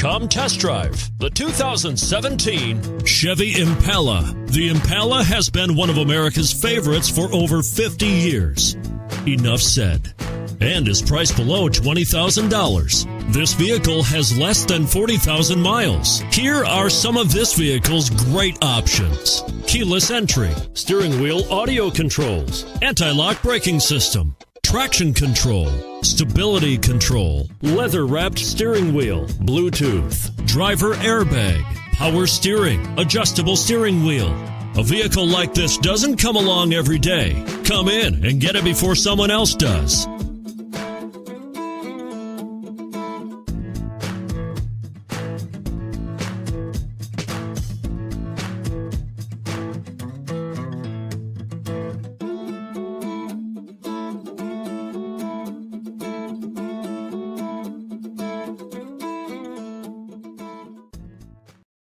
Come test drive the 2017 Chevy Impala. The Impala has been one of America's favorites for over 50 years. Enough said. And is priced below $20,000. This vehicle has less than 40,000 miles. Here are some of this vehicle's great options: keyless entry, steering wheel audio controls, anti-lock braking system, traction control, stability control, leather-wrapped steering wheel, Bluetooth, driver airbag, power steering, adjustable steering wheel. A vehicle like this doesn't come along every day. Come in and get it before someone else does.